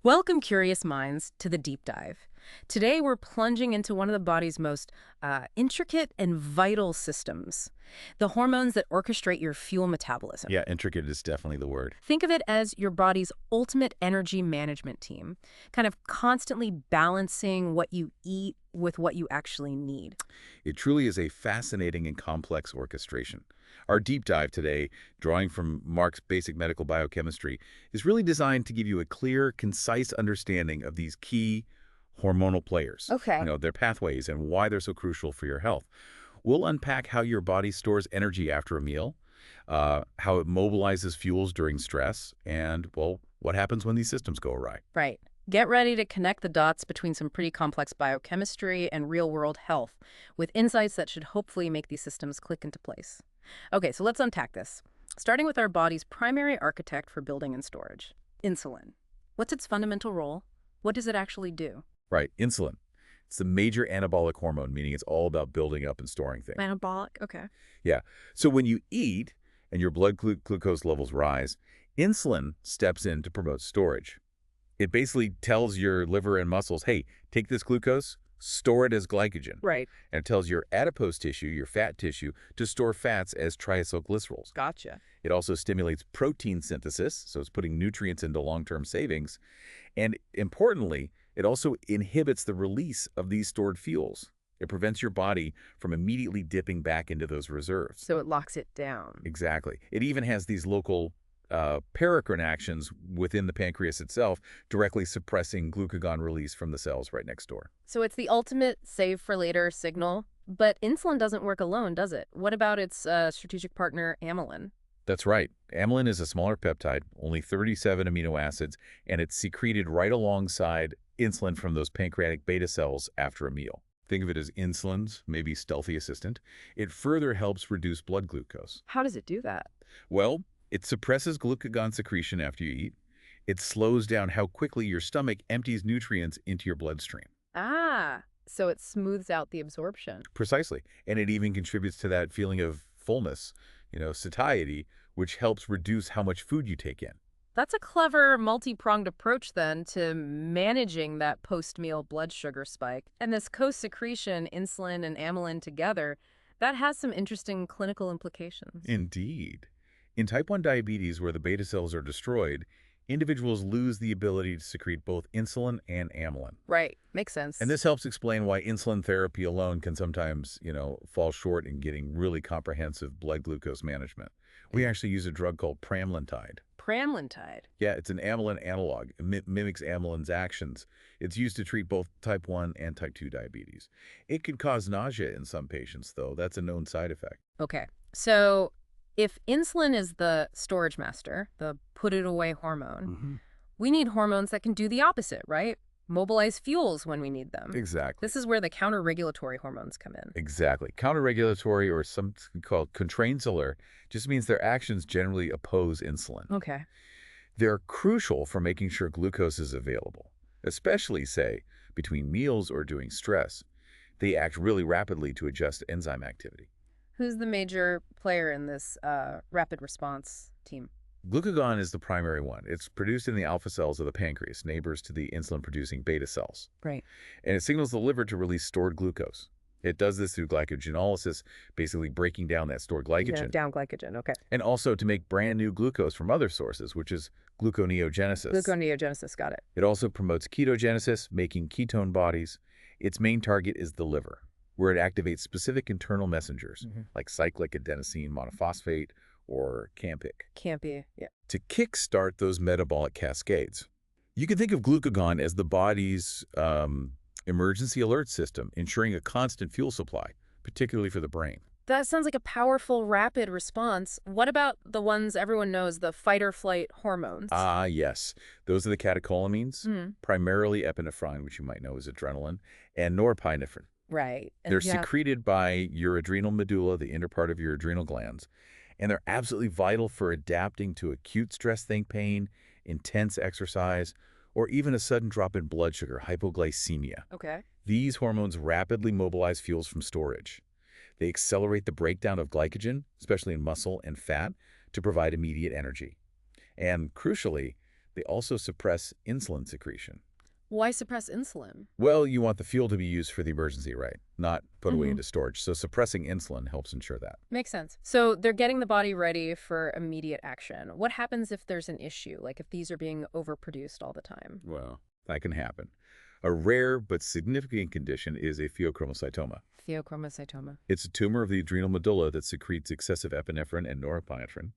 Welcome, curious minds, to the deep dive. Today, we're plunging into one of the body's most intricate and vital systems, the hormones that orchestrate your fuel metabolism. Yeah, intricate is definitely the word. Think of it as your body's ultimate energy management team, kind of constantly balancing what you eat with what you actually need. It truly is a fascinating and complex orchestration. Our deep dive today, drawing from Marks Basic Medical Biochemistry, is really designed to give you a clear, concise understanding of these key hormonal players. Okay. Their pathways and why they're so crucial for your health. We'll unpack how your body stores energy after a meal, how it mobilizes fuels during stress, and, well, what happens when these systems go awry. Right. Get ready to connect the dots between some pretty complex biochemistry and real-world health with insights that should hopefully make these systems click into place. Okay, so let's unpack this. Starting with our body's primary architect for building and storage, insulin. What's its fundamental role? What does it actually do? Right, insulin. It's the major anabolic hormone, meaning it's all about building up and storing things. Anabolic, okay. Yeah. So when you eat and your blood glucose levels rise, insulin steps in to promote storage. It basically tells your liver and muscles, hey, take this glucose, store it as glycogen. Right. And it tells your adipose tissue, your fat tissue, to store fats as triacylglycerols. Gotcha. It also stimulates protein synthesis, so it's putting nutrients into long-term savings. And importantly, it also inhibits the release of these stored fuels. It prevents your body from immediately dipping back into those reserves. So it locks it down. Exactly. It even has these local paracrine actions within the pancreas itself, directly suppressing glucagon release from the cells right next door. So it's the ultimate save-for-later signal. But insulin doesn't work alone, does it? What about its strategic partner, amylin? That's right. Amylin is a smaller peptide, only 37 amino acids, and it's secreted right alongside insulin from those pancreatic beta cells after a meal. Think of it as insulin's maybe stealthy assistant. It further helps reduce blood glucose. How does it do that? Well, it suppresses glucagon secretion after you eat. It slows down how quickly your stomach empties nutrients into your bloodstream. Ah, so it smooths out the absorption. Precisely. And it even contributes to that feeling of fullness, satiety, which helps reduce how much food you take in. That's a clever, multi-pronged approach, then, to managing that post-meal blood sugar spike. And this co-secretion, insulin and amylin together, that has some interesting clinical implications. Indeed. In type 1 diabetes, where the beta cells are destroyed, individuals lose the ability to secrete both insulin and amylin. Right. Makes sense. And this helps explain why insulin therapy alone can sometimes, fall short in getting really comprehensive blood glucose management. We actually use a drug called pramlintide. Pramlintide? Yeah, it's an amylin analog. It mimics amylin's actions. It's used to treat both type 1 and type 2 diabetes. It could cause nausea in some patients, though. That's a known side effect. Okay. So if insulin is the storage master, the put-it-away hormone, we need hormones that can do the opposite, right? Mobilize fuels when we need them. Exactly. This is where the counterregulatory hormones come in. Exactly. Counterregulatory, or something called contrainsular, just means their actions generally oppose insulin. Okay. They're crucial for making sure glucose is available, especially, say, between meals or during stress. They act really rapidly to adjust enzyme activity. Who's the major player in this rapid response team? Glucagon is the primary one. It's produced in the alpha cells of the pancreas, neighbors to the insulin-producing beta cells. Right. And it signals the liver to release stored glucose. It does this through glycogenolysis, basically breaking down that stored glycogen. Yeah, down glycogen, okay. And also to make brand new glucose from other sources, which is gluconeogenesis. Gluconeogenesis, got it. It also promotes ketogenesis, making ketone bodies. Its main target is the liver, where it activates specific internal messengers, like cyclic adenosine monophosphate or CAMPIC, yeah. to kickstart those metabolic cascades. You can think of glucagon as the body's emergency alert system, ensuring a constant fuel supply, particularly for the brain. That sounds like a powerful, rapid response. What about the ones everyone knows, the fight-or-flight hormones? Ah, yes. Those are the catecholamines, primarily epinephrine, which you might know as adrenaline, and norepinephrine. Right. They're secreted by your adrenal medulla, the inner part of your adrenal glands, and they're absolutely vital for adapting to acute stress, think pain, intense exercise, or even a sudden drop in blood sugar, hypoglycemia. Okay. These hormones rapidly mobilize fuels from storage. They accelerate the breakdown of glycogen, especially in muscle and fat, to provide immediate energy. And crucially, They also suppress insulin secretion. Why suppress insulin? Well, you want the fuel to be used for the emergency, right? Not put away Mm-hmm. into storage. So suppressing insulin helps ensure that. Makes sense. So they're getting the body ready for immediate action. What happens if there's an issue, like if these are being overproduced all the time? Well, that can happen. A rare but significant condition is a pheochromocytoma. Pheochromocytoma. It's a tumor of the adrenal medulla that secretes excessive epinephrine and norepinephrine.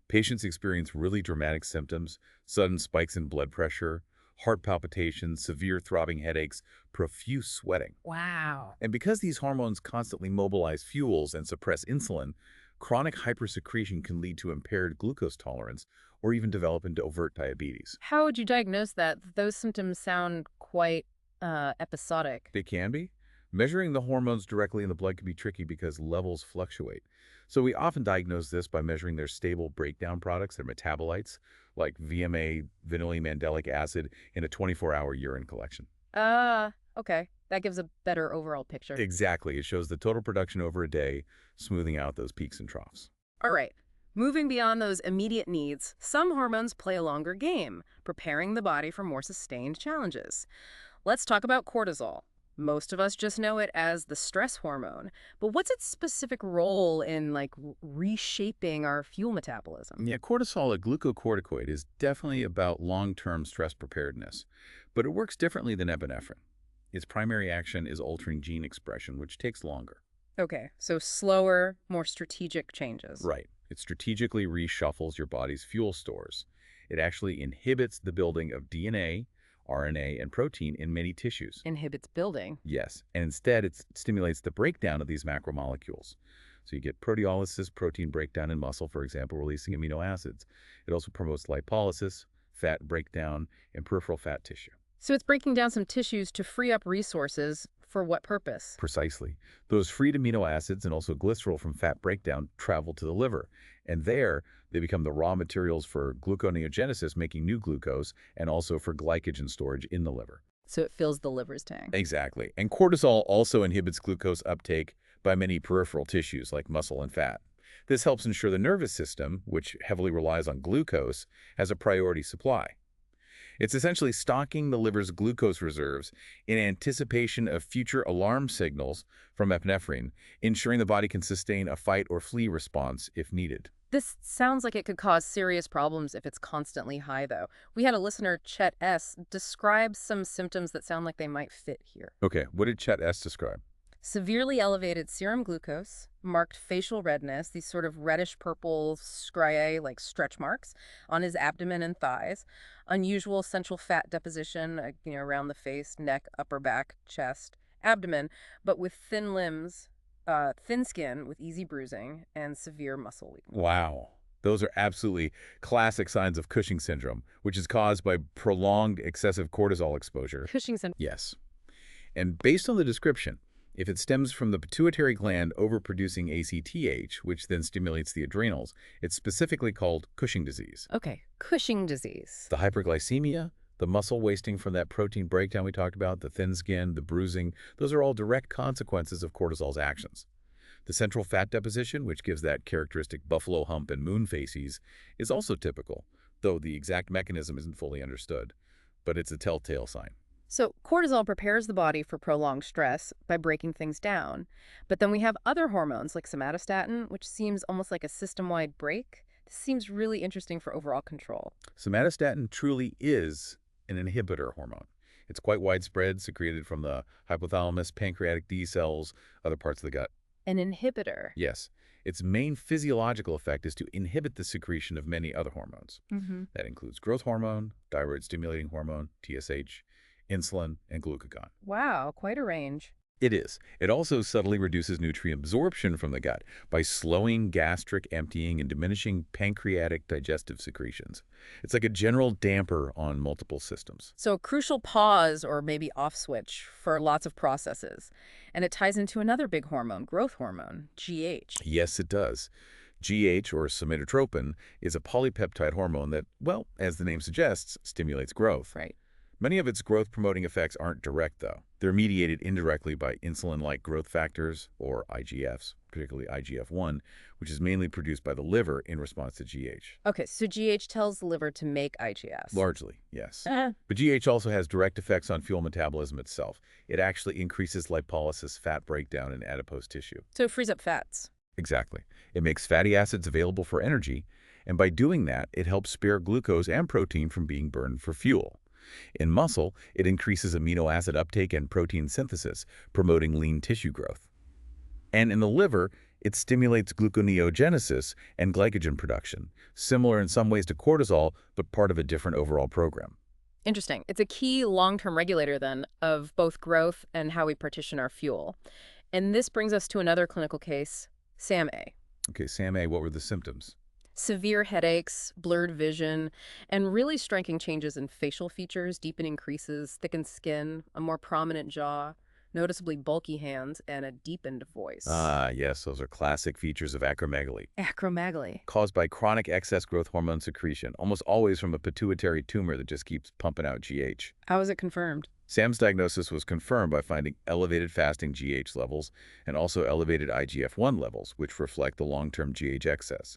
Patients experience really dramatic symptoms, sudden spikes in blood pressure, heart palpitations, severe throbbing headaches, profuse sweating. Wow. And because these hormones constantly mobilize fuels and suppress insulin, chronic hypersecretion can lead to impaired glucose tolerance or even develop into overt diabetes. How would you diagnose that? Those symptoms sound quite episodic. They can be. Measuring the hormones directly in the blood can be tricky because levels fluctuate. So we often diagnose this by measuring their stable breakdown products, their metabolites, like VMA, vanillyl-mandelic acid, in a 24-hour urine collection. Okay. That gives a better overall picture. Exactly. It shows the total production over a day, smoothing out those peaks and troughs. All right. Moving beyond those immediate needs, some hormones play a longer game, preparing the body for more sustained challenges. Let's talk about cortisol. Most of us just know it as the stress hormone, but what's its specific role in, like, reshaping our fuel metabolism? Yeah, cortisol, a glucocorticoid, is definitely about long-term stress preparedness, but it works differently than epinephrine. Its primary action is altering gene expression, which takes longer. Okay, so slower, more strategic changes. Right. It strategically reshuffles your body's fuel stores. It actually inhibits the building of DNA, RNA, and protein in many tissues. Inhibits building. Yes, and instead it stimulates the breakdown of these macromolecules. So you get proteolysis, protein breakdown in muscle, for example, releasing amino acids. It also promotes lipolysis, fat breakdown, and peripheral fat tissue. So it's breaking down some tissues to free up resources. For what purpose? Precisely. Those freed amino acids and also glycerol from fat breakdown travel to the liver, and there they become the raw materials for gluconeogenesis, making new glucose, and also for glycogen storage in the liver. So it fills the liver's tank. Exactly. And cortisol also inhibits glucose uptake by many peripheral tissues like muscle and fat. This helps ensure the nervous system, which heavily relies on glucose, has a priority supply. It's essentially stocking the liver's glucose reserves in anticipation of future alarm signals from epinephrine, ensuring the body can sustain a fight or flee response if needed. This sounds like it could cause serious problems if it's constantly high, though. We had a listener, Chet S., describe some symptoms that sound like they might fit here. Okay, what did Chet S. describe? Severely elevated serum glucose, marked facial redness, these sort of reddish-purple striae, like stretch marks, on his abdomen and thighs, unusual central fat deposition, around the face, neck, upper back, chest, abdomen, but with thin limbs, thin skin with easy bruising, and severe muscle weakness. Wow. Those are absolutely classic signs of Cushing syndrome, which is caused by prolonged excessive cortisol exposure. Cushing syndrome. Yes. And based on the description, if it stems from the pituitary gland overproducing ACTH, which then stimulates the adrenals, it's specifically called Cushing disease. Okay, Cushing disease. The hyperglycemia, the muscle wasting from that protein breakdown we talked about, the thin skin, the bruising, those are all direct consequences of cortisol's actions. The central fat deposition, which gives that characteristic buffalo hump and moon faces, is also typical, though the exact mechanism isn't fully understood. But it's a telltale sign. So cortisol prepares the body for prolonged stress by breaking things down. But then we have other hormones like somatostatin, which seems almost like a system-wide break. This seems really interesting for overall control. Somatostatin truly is an inhibitor hormone. It's quite widespread, secreted from the hypothalamus, pancreatic D cells, other parts of the gut. An inhibitor. Yes. Its main physiological effect is to inhibit the secretion of many other hormones. That includes growth hormone, thyroid-stimulating hormone, TSH, insulin, and glucagon. Wow, quite a range. It is. It also subtly reduces nutrient absorption from the gut by slowing gastric emptying and diminishing pancreatic digestive secretions. It's like a general damper on multiple systems. So a crucial pause or maybe off switch for lots of processes. And it ties into another big hormone, growth hormone, GH. Yes, it does. GH, or somatotropin, is a polypeptide hormone that, well, as the name suggests, stimulates growth. Right. Many of its growth-promoting effects aren't direct, though. They're mediated indirectly by insulin-like growth factors, or IGFs, particularly IGF-1, which is mainly produced by the liver in response to GH. Okay, so GH tells the liver to make IGS. Largely, yes. Uh, But GH also has direct effects on fuel metabolism itself. It actually increases lipolysis, fat breakdown in adipose tissue. so it frees up fats. Exactly. It makes fatty acids available for energy, and by doing that, it helps spare glucose and protein from being burned for fuel. In muscle, it increases amino acid uptake and protein synthesis, promoting lean tissue growth. And in the liver, it stimulates gluconeogenesis and glycogen production, similar in some ways to cortisol, but part of a different overall program. Interesting. It's a key long-term regulator, then, of both growth and how we partition our fuel. And this brings us to another clinical case, SAM-A. Okay, SAM-A, what were the symptoms? Severe headaches, blurred vision, and really striking changes in facial features, deepening creases, thickened skin, a more prominent jaw, noticeably bulky hands, and a deepened voice. Ah, yes, those are classic features of acromegaly, Acromegaly. caused by chronic excess growth hormone secretion, almost always from a pituitary tumor that just keeps pumping out GH. How is it confirmed? Sam's diagnosis was confirmed by finding elevated fasting GH levels and also elevated IGF-1 levels, which reflect the long-term GH excess.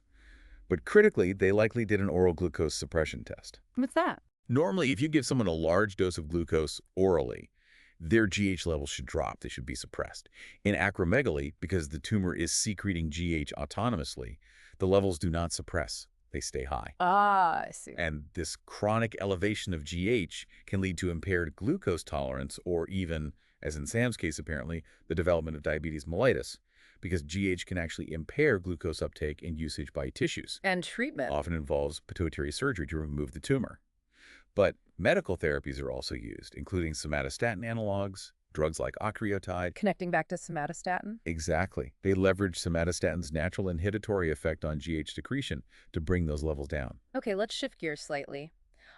But critically, they likely did an oral glucose suppression test. What's that? Normally, if you give someone a large dose of glucose orally, their GH levels should drop. They should be suppressed. In acromegaly, because the tumor is secreting GH autonomously, the levels do not suppress. They stay high. Ah, I see. And this chronic elevation of GH can lead to impaired glucose tolerance or even, as in Sam's case apparently, the development of diabetes mellitus, because GH can actually impair glucose uptake and usage by tissues. And treatment. Often involves pituitary surgery to remove the tumor. But medical therapies are also used, including somatostatin analogs, drugs like octreotide. Connecting back to somatostatin? Exactly. They leverage somatostatin's natural inhibitory effect on GH secretion to bring those levels down. Okay, let's shift gears slightly.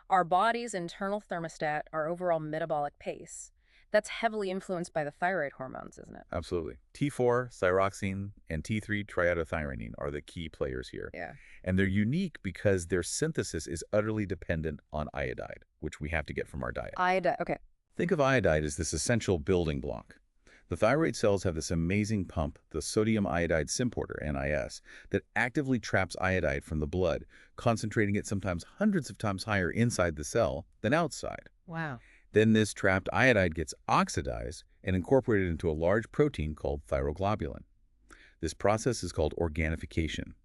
Our body's internal thermostat, our overall metabolic pace, that's heavily influenced by the thyroid hormones, isn't it? Absolutely. T4, thyroxine, and T3 triiodothyronine are the key players here. Yeah. And they're unique because their synthesis is utterly dependent on iodide, which we have to get from our diet. Iodide, okay. Think of iodide as this essential building block. The thyroid cells have this amazing pump, the sodium iodide symporter, NIS, that actively traps iodide from the blood, concentrating it sometimes hundreds of times higher inside the cell than outside. Wow. Then this trapped iodide gets oxidized and incorporated into a large protein called thyroglobulin. This process is called organification.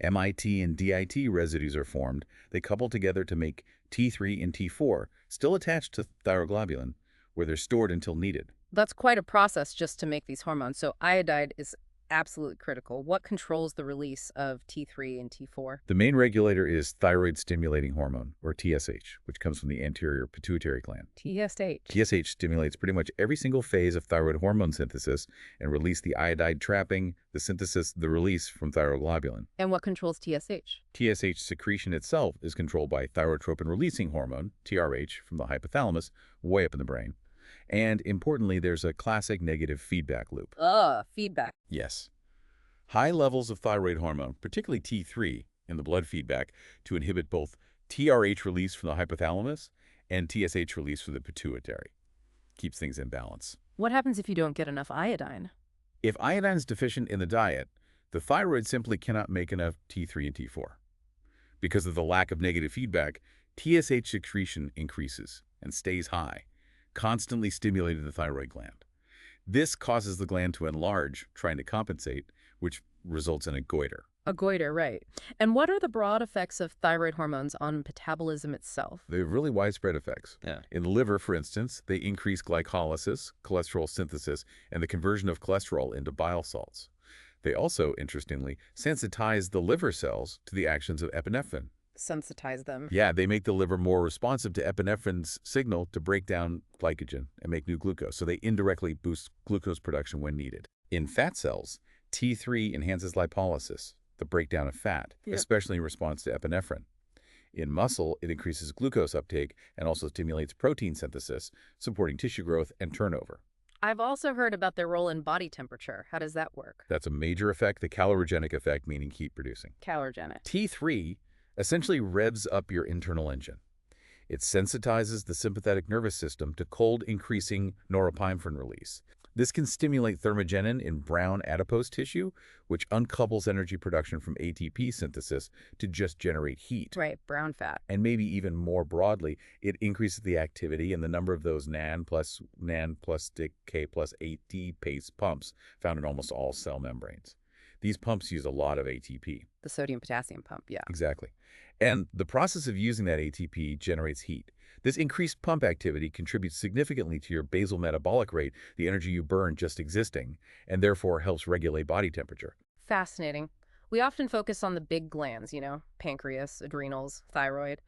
MIT and DIT residues are formed. They couple together to make T3 and T4, still attached to thyroglobulin, where they're stored until needed. That's quite a process just to make these hormones. So iodide is absolutely critical. What controls the release of T3 and T4? The main regulator is thyroid-stimulating hormone, or TSH, which comes from the anterior pituitary gland. TSH. TSH stimulates pretty much every single phase of thyroid hormone synthesis and release the iodide trapping, the synthesis, the release from thyroglobulin. And what controls TSH? TSH secretion itself is controlled by thyrotropin-releasing hormone, TRH, from the hypothalamus, way up in the brain. And importantly, there's a classic negative feedback loop. Feedback. Yes. High levels of thyroid hormone, particularly T3, in the blood feedback to inhibit both TRH release from the hypothalamus and TSH release from the pituitary. Keeps things in balance. What happens if you don't get enough iodine? If iodine is deficient in the diet, the thyroid simply cannot make enough T3 and T4. Because of the lack of negative feedback, TSH secretion increases and stays high, constantly stimulating the thyroid gland. This causes the gland to enlarge, trying to compensate, which results in a goiter. A goiter, right. And what are the broad effects of thyroid hormones on metabolism itself? They have really widespread effects. Yeah. In the liver, for instance, they increase glycolysis, cholesterol synthesis, and the conversion of cholesterol into bile salts. They also, interestingly, sensitize the liver cells to the actions of epinephrine. Sensitize them. Yeah, they make the liver more responsive to epinephrine's signal to break down glycogen and make new glucose, so they indirectly boost glucose production when needed. In fat cells, T3 enhances lipolysis, the breakdown of fat, especially in response to epinephrine. In muscle, it increases glucose uptake and also stimulates protein synthesis, supporting tissue growth and turnover. I've also heard about their role in body temperature. How does that work? That's a major effect, the calorigenic effect, meaning heat producing. Calorigenic. T3 essentially revs up your internal engine. It sensitizes the sympathetic nervous system to cold, increasing norepinephrine release. This can stimulate thermogenin in brown adipose tissue, which uncouples energy production from ATP synthesis to just generate heat. Right, brown fat. And maybe even more broadly, it increases the activity and the number of those NAN plus K plus ATPase pumps found in almost all cell membranes. These pumps use a lot of ATP. The sodium-potassium pump, yeah. Exactly. And the process of using that ATP generates heat. This increased pump activity contributes significantly to your basal metabolic rate, the energy you burn just existing, and therefore helps regulate body temperature. Fascinating. We often focus on the big glands, pancreas, adrenals, thyroid.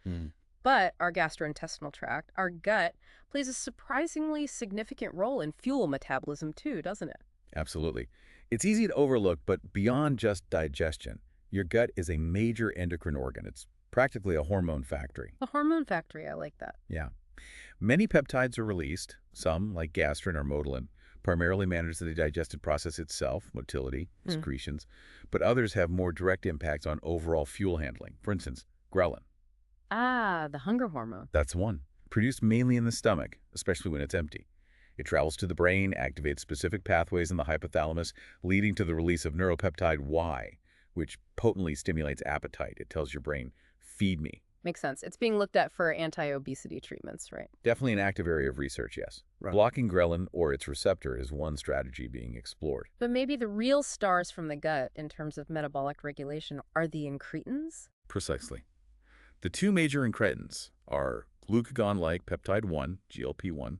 But our gastrointestinal tract, our gut, plays a surprisingly significant role in fuel metabolism too, doesn't it? Absolutely. It's easy to overlook, but beyond just digestion, your gut is a major endocrine organ. It's practically a hormone factory. A hormone factory, I like that. Yeah. Many peptides are released. Some, like gastrin or motilin, primarily manage the digestive process itself, motility, secretions, but others have more direct impacts on overall fuel handling. For instance, ghrelin. Ah, the hunger hormone. That's one. Produced mainly in the stomach, especially when it's empty. It travels to the brain, activates specific pathways in the hypothalamus, leading to the release of neuropeptide Y, which potently stimulates appetite. It tells your brain, feed me. Makes sense. It's being looked at for anti-obesity treatments, right? Definitely an active area of research, yes. Right. Blocking ghrelin or its receptor is one strategy being explored. But maybe the real stars from the gut in terms of metabolic regulation are the incretins? Precisely. The two major incretins are glucagon-like peptide 1, GLP-1,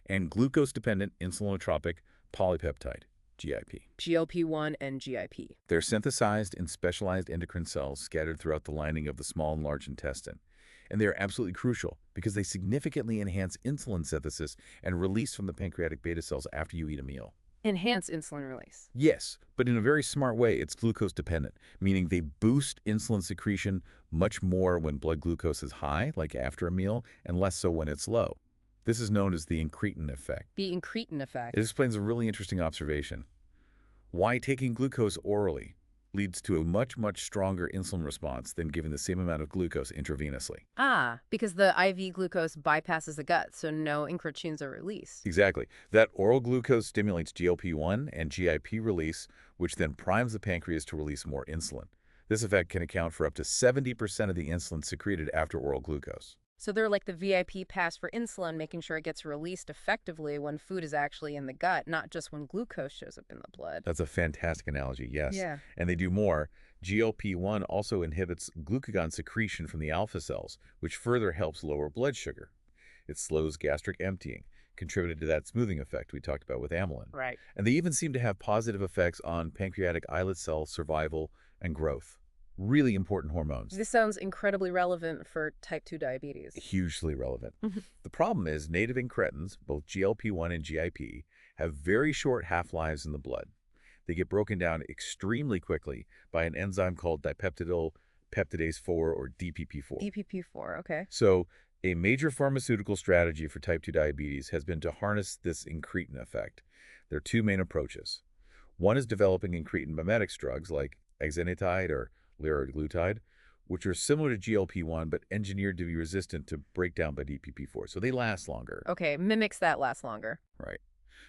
and glucose-dependent insulinotropic polypeptide, GIP. GLP-1 and GIP. They're synthesized in specialized endocrine cells scattered throughout the lining of the small and large intestine. And they are absolutely crucial because they significantly enhance insulin synthesis and release from the pancreatic beta cells after you eat a meal. Enhance insulin release. Yes, but in a very smart way, it's glucose-dependent, meaning they boost insulin secretion much more when blood glucose is high, like after a meal, and less so when it's low. This is known as the incretin effect. The incretin effect. It explains a really interesting observation. Why taking glucose orally leads to a much, much stronger insulin response than giving the same amount of glucose intravenously. Ah, because the IV glucose bypasses the gut, so no incretins are released. Exactly. That oral glucose stimulates GLP-1 and GIP release, which then primes the pancreas to release more insulin. This effect can account for up to 70% of the insulin secreted after oral glucose. So they're like the VIP pass for insulin, making sure it gets released effectively when food is actually in the gut, not just when glucose shows up in the blood. That's a fantastic analogy, yes. Yeah. And they do more. GLP-1 also inhibits glucagon secretion from the alpha cells, which further helps lower blood sugar. It slows gastric emptying, contributed to that smoothing effect we talked about with amylin. Right. And they even seem to have positive effects on pancreatic islet cell survival and growth. Really important hormones. This sounds incredibly relevant for type 2 diabetes. Hugely relevant. The problem is native incretins, both GLP-1 and GIP, have very short half-lives in the blood. They get broken down extremely quickly by an enzyme called dipeptidyl peptidase 4 or DPP4. DPP4, okay. So a major pharmaceutical strategy for type 2 diabetes has been to harness this incretin effect. There are two main approaches. One is developing incretin mimetics drugs like exenatide or liraglutide, which are similar to GLP-1 but engineered to be resistant to breakdown by DPP4, so they last longer. Okay, mimics that last longer. Right.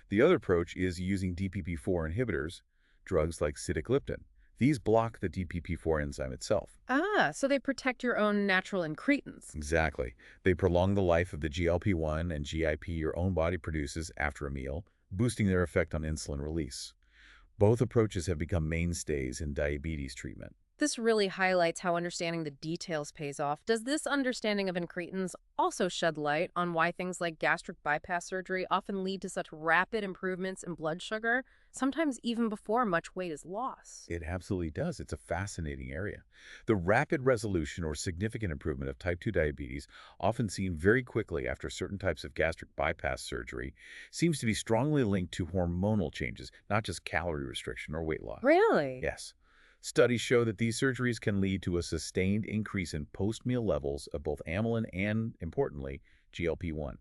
The other approach is using DPP4 inhibitors, drugs like sitagliptin. These block the DPP4 enzyme itself. Ah, so they protect your own natural incretins. Exactly. They prolong the life of the GLP-1 and GIP your own body produces after a meal, boosting their effect on insulin release. Both approaches have become mainstays in diabetes treatment. This really highlights how understanding the details pays off. Does this understanding of incretins also shed light on why things like gastric bypass surgery often lead to such rapid improvements in blood sugar, sometimes even before much weight is lost? It absolutely does. It's a fascinating area. The rapid resolution or significant improvement of type 2 diabetes, often seen very quickly after certain types of gastric bypass surgery, seems to be strongly linked to hormonal changes, not just calorie restriction or weight loss. Really? Yes. Studies show that these surgeries can lead to a sustained increase in post-meal levels of both amylin and, importantly, GLP-1.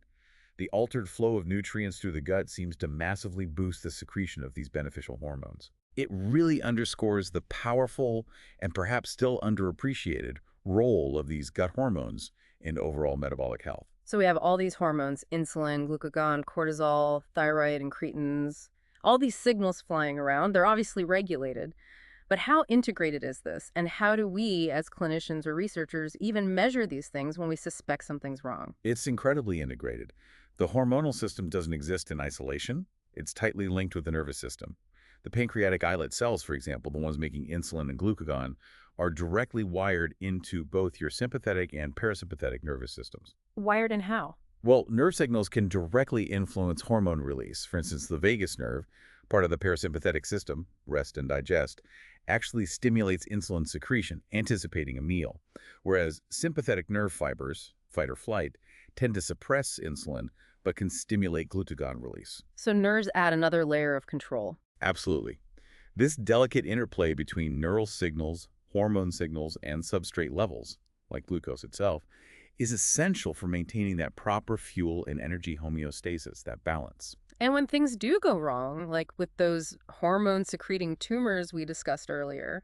The altered flow of nutrients through the gut seems to massively boost the secretion of these beneficial hormones. It really underscores the powerful and perhaps still underappreciated role of these gut hormones in overall metabolic health. So we have all these hormones, insulin, glucagon, cortisol, thyroid, incretins, all these signals flying around. They're obviously regulated. But how integrated is this? And how do we, as clinicians or researchers, even measure these things when we suspect something's wrong? It's incredibly integrated. The hormonal system doesn't exist in isolation. It's tightly linked with the nervous system. The pancreatic islet cells, for example, the ones making insulin and glucagon, are directly wired into both your sympathetic and parasympathetic nervous systems. Wired and how? Well, nerve signals can directly influence hormone release. For instance, the vagus nerve, part of the parasympathetic system, rest and digest, actually stimulates insulin secretion, anticipating a meal, whereas sympathetic nerve fibers, fight or flight, tend to suppress insulin but can stimulate glucagon release. So nerves add another layer of control. Absolutely. This delicate interplay between neural signals, hormone signals, and substrate levels, like glucose itself, is essential for maintaining that proper fuel and energy homeostasis, that balance. And when things do go wrong, like with those hormone-secreting tumors we discussed earlier,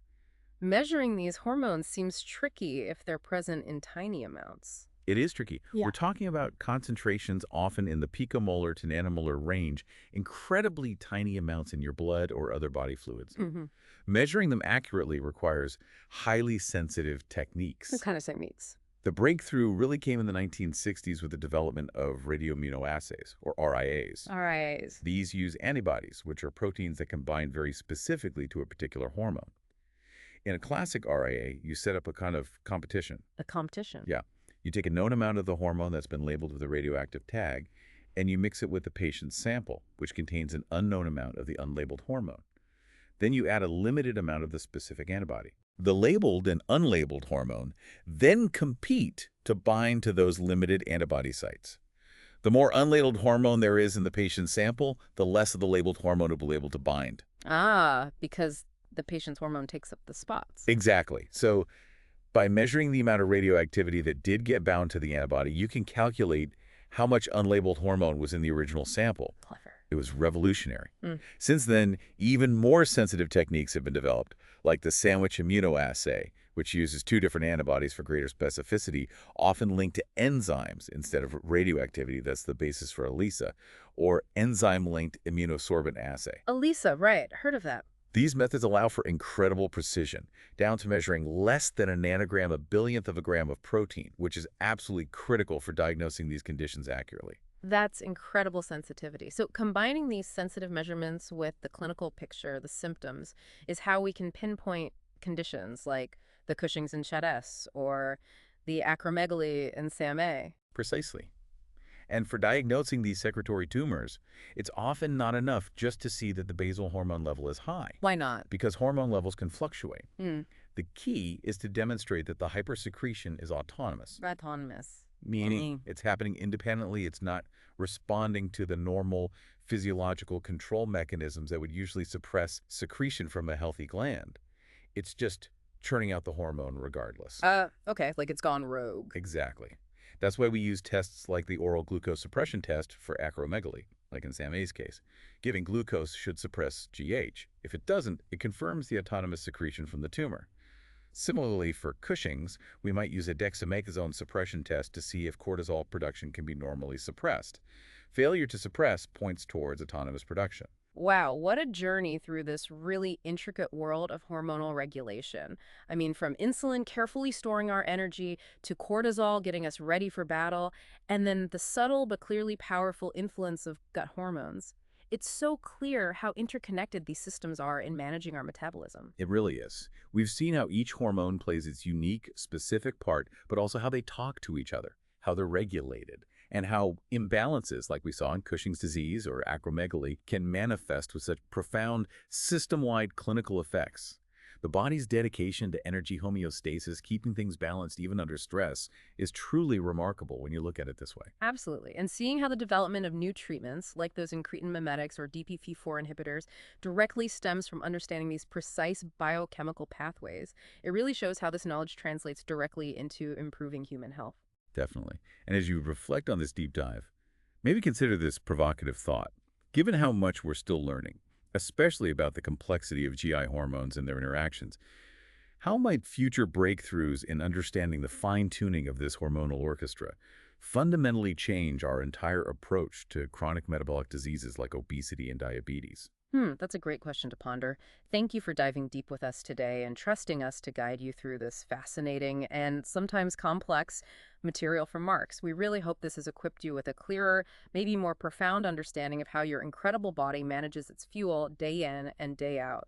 measuring these hormones seems tricky if they're present in tiny amounts. It is tricky. Yeah. We're talking about concentrations often in the picomolar to nanomolar range, incredibly tiny amounts in your blood or other body fluids. Mm-hmm. Measuring them accurately requires highly sensitive techniques. What kind of techniques? The breakthrough really came in the 1960s with the development of radioimmunoassays, or RIAs. RIAs. These use antibodies, which are proteins that can bind very specifically to a particular hormone. In a classic RIA, you set up a kind of competition. A competition? Yeah. You take a known amount of the hormone that's been labeled with a radioactive tag, and you mix it with the patient's sample, which contains an unknown amount of the unlabeled hormone. Then you add a limited amount of the specific antibody. The labeled and unlabeled hormone then compete to bind to those limited antibody sites. The more unlabeled hormone there is in the patient's sample, the less of the labeled hormone will be able to bind. Ah, because the patient's hormone takes up the spots. Exactly. So by measuring the amount of radioactivity that did get bound to the antibody, you can calculate how much unlabeled hormone was in the original sample. Clever. It was revolutionary. Since then, even more sensitive techniques have been developed, like the sandwich immunoassay, which uses two different antibodies for greater specificity, often linked to enzymes instead of radioactivity. That's the basis for ELISA, or enzyme-linked immunosorbent assay. ELISA, right. Heard of that. These methods allow for incredible precision, down to measuring less than a nanogram, a billionth of a gram of protein, which is absolutely critical for diagnosing these conditions accurately. That's incredible sensitivity. So combining these sensitive measurements with the clinical picture, the symptoms, is how we can pinpoint conditions like the Cushing's in Chat-S or the acromegaly in SAM-A. Precisely. And for diagnosing these secretory tumors, it's often not enough just to see that the basal hormone level is high. Why not? Because hormone levels can fluctuate. The key is to demonstrate that the hypersecretion is autonomous. Autonomous. Meaning it's happening independently, it's not responding to the normal physiological control mechanisms that would usually suppress secretion from a healthy gland. It's just churning out the hormone regardless. Okay, like it's gone rogue. Exactly. That's why we use tests like the oral glucose suppression test for acromegaly, like in SAM-A's case. Giving glucose should suppress GH. If it doesn't, it confirms the autonomous secretion from the tumor. Similarly, for Cushing's, we might use a dexamethasone suppression test to see if cortisol production can be normally suppressed. Failure to suppress points towards autonomous production. Wow, what a journey through this really intricate world of hormonal regulation. I mean, from insulin carefully storing our energy to cortisol getting us ready for battle, and then the subtle but clearly powerful influence of gut hormones. It's so clear how interconnected these systems are in managing our metabolism. It really is. We've seen how each hormone plays its unique, specific part, but also how they talk to each other, how they're regulated, and how imbalances, like we saw in Cushing's disease or acromegaly, can manifest with such profound, system-wide clinical effects. The body's dedication to energy homeostasis, keeping things balanced even under stress, is truly remarkable when you look at it this way. Absolutely. And seeing how the development of new treatments, like those incretin mimetics or DPP-4 inhibitors, directly stems from understanding these precise biochemical pathways, it really shows how this knowledge translates directly into improving human health. Definitely. And as you reflect on this deep dive, maybe consider this provocative thought. Given how much we're still learning, especially about the complexity of GI hormones and their interactions, How might future breakthroughs in understanding the fine-tuning of this hormonal orchestra fundamentally change our entire approach to chronic metabolic diseases like obesity and diabetes? That's a great question to ponder. Thank you for diving deep with us today and trusting us to guide you through this fascinating and sometimes complex material from Marks. We really hope this has equipped you with a clearer, maybe more profound understanding of how your incredible body manages its fuel day in and day out.